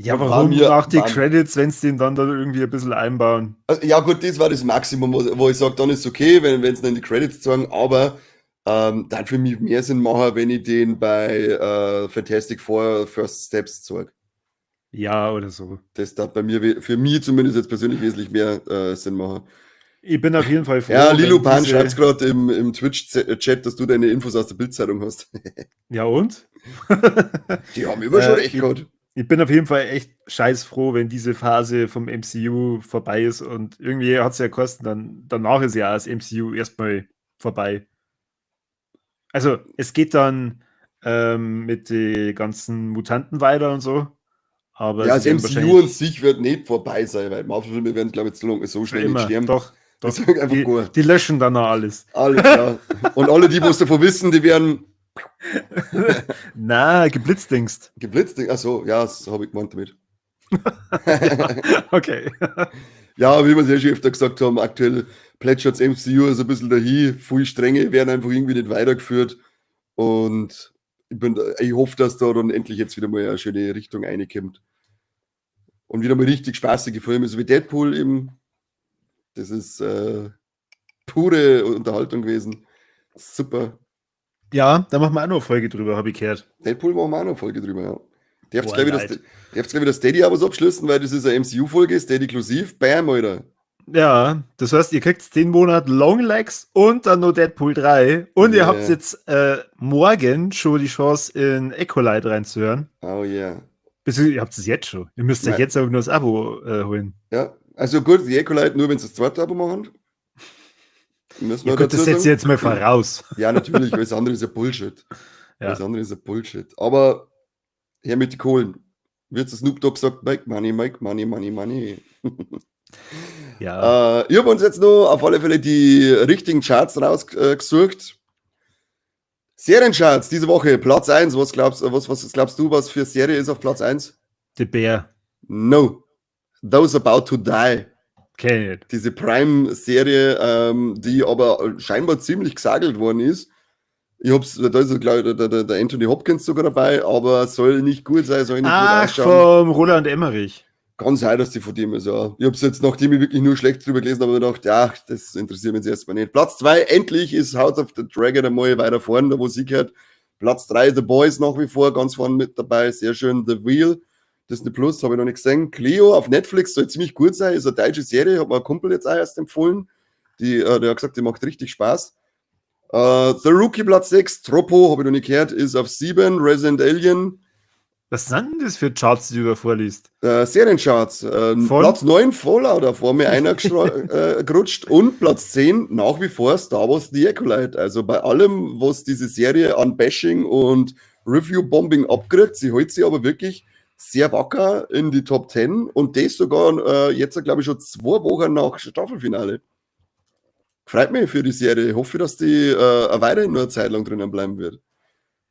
Ja, War warum mir- nach die war- Credits, wenn es den dann irgendwie ein bisschen einbauen? Also, ja gut, das war das Maximum, wo ich sage, dann ist es okay, wenn es dann die Credits sagen, aber dann für mich mehr Sinn machen, wenn ich den bei Fantastic Four First Steps zeige. Ja, oder so. Das darf bei mir, für mich zumindest jetzt persönlich wesentlich mehr Sinn machen. Ich bin auf jeden Fall froh. Ja, Lilo wenn Pan diese- schreibt gerade im Twitch-Chat, dass du deine Infos aus der Bildzeitung hast. Ja, und? Die haben immer schon recht ich- gehabt. Ich bin auf jeden Fall echt scheiß froh, wenn diese Phase vom MCU vorbei ist und irgendwie hat es ja gekostet, danach ist ja das MCU erstmal vorbei. Also, es geht dann mit den ganzen Mutanten weiter und so, Aber Ja, sie das werden MCU an sich wird nicht vorbei sein, weil Marvel-Filme werden, glaube ich, so schnell nicht immer, sterben. doch. Das ist einfach Die, gut. die löschen dann noch alles. Alles, ja. Und alle, die was davon wissen, die werden Na, geblitzdingst. geblitzt. Achso, ja, das habe ich gemeint damit. Okay. Ja, wie wir es ja schon öfter gesagt haben, aktuell plätschert das MCU so ein bisschen dahin. Viele Stränge werden einfach irgendwie nicht weitergeführt. Und ich hoffe, dass da dann endlich jetzt wieder mal eine schöne Richtung reinkommt. Und wieder mal richtig spaßige Filme, so wie Deadpool eben. Das ist pure Unterhaltung gewesen. Super. Ja, da machen wir auch noch eine Folge drüber, habe ich gehört. Deadpool machen wir auch noch eine Folge drüber, ja. Darfst Boah, gleich wieder Steady-Abos abschließen, weil das ist eine MCU-Folge, Steady-inklusiv. Bam, Alter. Ja, das heißt, ihr kriegt 10 Monate Longlegs und dann noch Deadpool 3. Und ihr Yeah. habt jetzt morgen schon die Chance, in Echolite reinzuhören. Oh yeah. Ihr habt es jetzt schon. Ihr müsst euch Nein. jetzt aber nur das Abo holen. Ja, also gut, die Ecolite nur, wenn sie das zweite Abo machen. Müssen Ja, wir gut, dazu das setzt ihr sagen. jetzt mal voraus. Ja, natürlich, alles andere ist ja Bullshit. Ja. Alles andere ist ja Bullshit. Aber her mit den Kohlen. Wird Snoop Dogg sagt, make money, money, money. Ja. Ich habe uns jetzt noch auf alle Fälle die richtigen Charts rausgesucht. Seriencharts diese Woche, Platz 1. Was glaubst du, was für Serie ist auf Platz 1? The Bear. No. Those About to Die. Kenn ich nicht. Diese Prime-Serie, die aber scheinbar ziemlich gesagelt worden ist. Da ist, glaube ich, der Anthony Hopkins sogar dabei, aber soll nicht gut sein, soll nicht gut Ach, ausschauen. vom Roland Emmerich. Kann sein, dass die von dem ist, ja. Ich habe es jetzt, nachdem ich wirklich nur schlecht drüber gelesen habe, gedacht, ja, das interessiert mich jetzt erstmal nicht. Platz 2, endlich ist House of the Dragon einmal weiter vorne, da wo sie gehört. Platz 3, The Boys nach wie vor ganz vorne mit dabei, sehr schön. The Wheel, Disney Plus, habe ich noch nicht gesehen. Cleo auf Netflix soll ziemlich gut sein, ist eine deutsche Serie, hat mir ein Kumpel jetzt auch erst empfohlen. Der hat gesagt, die macht richtig Spaß. The Rookie Platz 6, Tropo, habe ich noch nicht gehört, ist auf 7, Resident Alien. Was sind denn das für Charts, die du da vorliest? Seriencharts. Platz 9 Fallout, da vor mir einer gerutscht. Und Platz 10 nach wie vor Star Wars The Acolyte. Also bei allem, was diese Serie an Bashing und Review-Bombing abkriegt, sie hält sich aber wirklich sehr wacker in die Top 10 und das sogar jetzt, glaube ich, schon 2 Wochen nach Staffelfinale. Freut mich für die Serie. Ich hoffe, dass die weiterhin nur eine Zeit lang drinnen bleiben wird.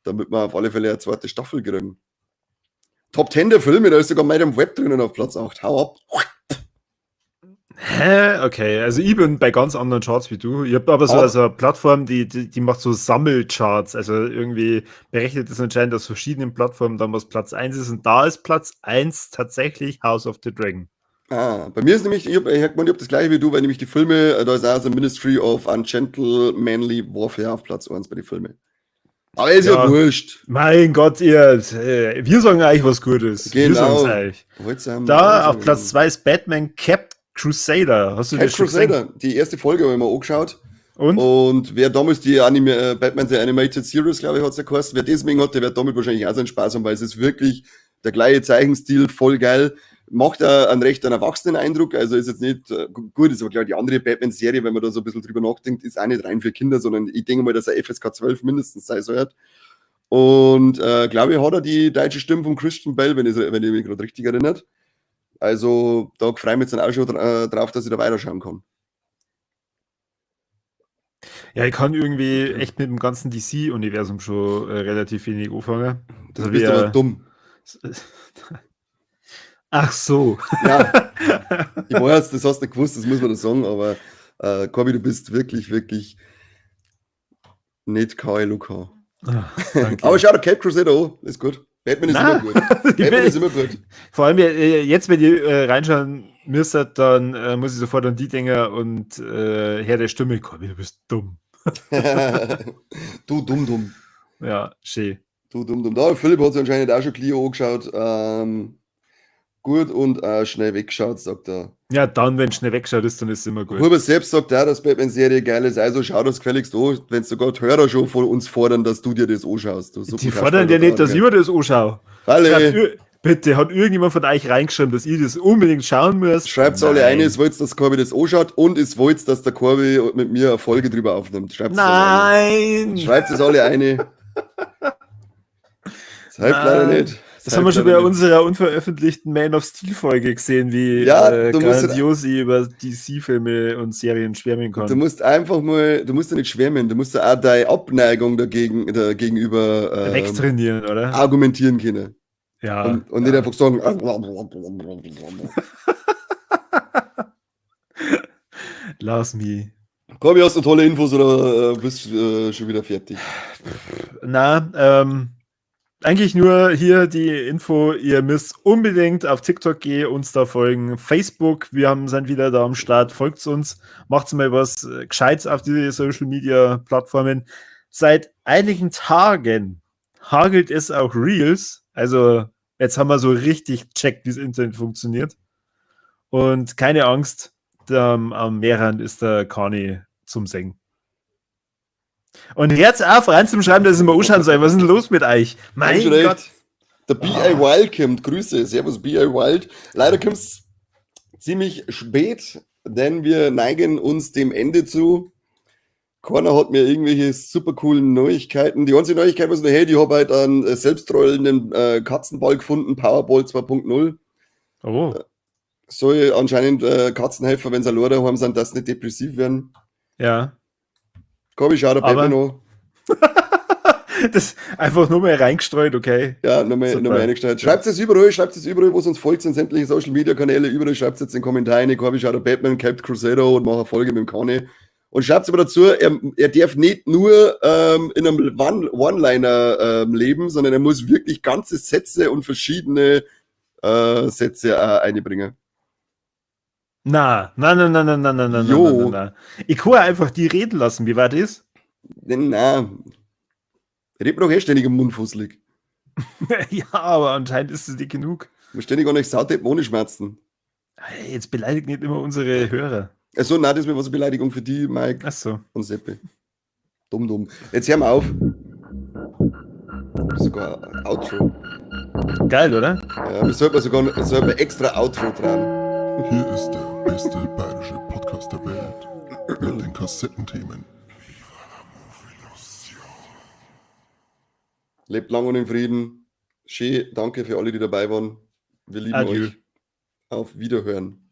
Damit wir auf alle Fälle eine zweite Staffel kriegen. Top 10 der Filme, da ist sogar Madame Web drinnen auf Platz 8. Hau ab. Hä? Okay, also ich bin bei ganz anderen Charts wie du. Ich habe aber so also eine Plattform, die macht so Sammelcharts. Also irgendwie berechnet es anscheinend aus verschiedenen Plattformen dann, was Platz 1 ist. Und da ist Platz 1 tatsächlich House of the Dragon. Bei mir ist nämlich, ich hab das gleiche wie du, weil nämlich die Filme, da ist auch so Ministry of Ungentlemanly Warfare auf Platz 1 bei den Filmen. Aber ist ja wurscht. Mein Gott, wir sagen eigentlich was Gutes. Genau. Wir sagen's eigentlich. Da auf Platz 2 ist Batman Cap Crusader. Hast du Cap das schon Crusader, gesehen? die erste Folge habe ich mir angeschaut. Und? Und wer damals die Batman The Animated Series, glaube ich, hat es ja geheißen, wer deswegen hat, der wird damit wahrscheinlich auch seinen Spaß haben, weil es ist wirklich der gleiche Zeichenstil, voll geil. Macht einen recht erwachsenen Eindruck, also ist jetzt nicht gut, ist aber klar, die andere Batman-Serie, wenn man da so ein bisschen drüber nachdenkt, ist auch nicht rein für Kinder, sondern ich denke mal, dass er FSK 12 mindestens sein soll. Und glaube ich, hat er die deutsche Stimme von Christian Bale, wenn ich mich gerade richtig erinnert. Also da freue ich mich jetzt dann auch schon drauf, dass ich da weiterschauen kann. Ja, ich kann irgendwie echt mit dem ganzen DC-Universum schon relativ wenig anfangen. Du bist aber dumm. Ach so. Ja, ich weiß, das hast du nicht gewusst, das muss man da sagen, aber Corby, du bist wirklich, wirklich nicht Kai Luca. Aber schau dir Cape Crusader an, ist gut. Batman ist immer gut. Batman ist immer gut. Vor allem jetzt, wenn ihr reinschauen müsstet, dann muss ich sofort an die Dinger und Herr der Stimme, Corby, du bist dumm. Du dumm. Ja, schön. Du dumm. Da, Philipp hat sich anscheinend auch schon Clio angeschaut. Gut und schnell weggeschaut, sagt er. Ja, dann, wenn schnell wegschaut ist, dann ist es immer gut. Huber selbst sagt auch, dass Batman-Serie geil ist, also schau das gefälligst an, wenn sogar die Hörer schon von uns fordern, dass du dir das anschaust. Die fordern ja nicht, dass ich mir das anschaue. Bitte, hat irgendjemand von euch reingeschrieben, dass ihr das unbedingt schauen müsst? Schreibt alle eine, es wollt, dass Corby das anschaut und es wollt, dass der Corby mit mir eine Folge drüber aufnimmt. Schreibt es alle eine. Schreibt es alle eine. Das hilft leider nicht. Das haben wir schon bei unserer unveröffentlichten Man of Steel-Folge gesehen, wie Ja, du musst- Grandiosi über DC-Filme und Serien schwärmen kann. Du musst einfach mal, du musst ja nicht schwärmen, du musst ja auch deine Abneigung dagegenüber Wegtrainieren, oder? argumentieren können. Ja. Und nicht einfach sagen, Lass mich. Kobi, hast du tolle Infos oder bist schon wieder fertig? Na, eigentlich nur hier die Info, ihr müsst unbedingt auf TikTok gehen, uns da folgen, Facebook, sind wieder da am Start, folgt uns, macht mal was Gescheites auf die Social Media Plattformen. Seit einigen Tagen hagelt es auch Reels, also jetzt haben wir so richtig checkt, wie das Internet funktioniert. Und keine Angst, am Meerrand ist der Kani zum Singen. Und jetzt auf rein zum Schreiben, dass ich mal anschauen soll. Was ist denn los mit euch? Mein Schon Gott. recht. Der B.I. Wild kommt. Grüße. Servus, B.I. Wild. Leider kommt es ziemlich spät, denn wir neigen uns dem Ende zu. Keiner hat mir irgendwelche super coolen Neuigkeiten. Die einzige Neuigkeit, was ich noch hätte, ich habe halt einen selbstrollenden Katzenball gefunden, Powerball 2.0. Oh. Soll anscheinend Katzen helfen, wenn sie alleine daheim sind, dass sie nicht depressiv werden. Ja. Komm, ich schau der Aber- Batman an. Das einfach nur mal reingestreut, okay. Ja, nochmal Super. eingestellt. Schreibt es überall, wo es uns folgt, in sämtliche Social Media Kanäle, überall schreibt es jetzt in den Kommentaren. Ich habe ich auch der Batman, Captain Crusader und mache eine Folge mit dem Kanye. Und schreibt es aber dazu, er darf nicht nur in einem One-Liner leben, sondern er muss wirklich ganze Sätze und verschiedene Sätze einbringen. Na. Jo. Ich kann einfach die reden lassen, wie war das? Na, redet mir doch ständig im Mund fusselig. Ja, aber anscheinend ist es nicht genug. Man ständig auch nicht Sauteppen ohne Schmerzen. Hey, jetzt beleidigt nicht immer unsere Hörer. Also, nein, das wäre was eine Beleidigung für die, Mike Achso. und Seppe. Dumm. Jetzt hören wir auf. Sogar ein Outro. Geil, oder? Ja, wir sollten extra Outro dran. Hier ist der beste bayerische Podcast der Welt mit den Kassettenthemen. Lebt lang und in Frieden. Schön, danke für alle, die dabei waren. Wir lieben Adieu. euch. Auf Wiederhören.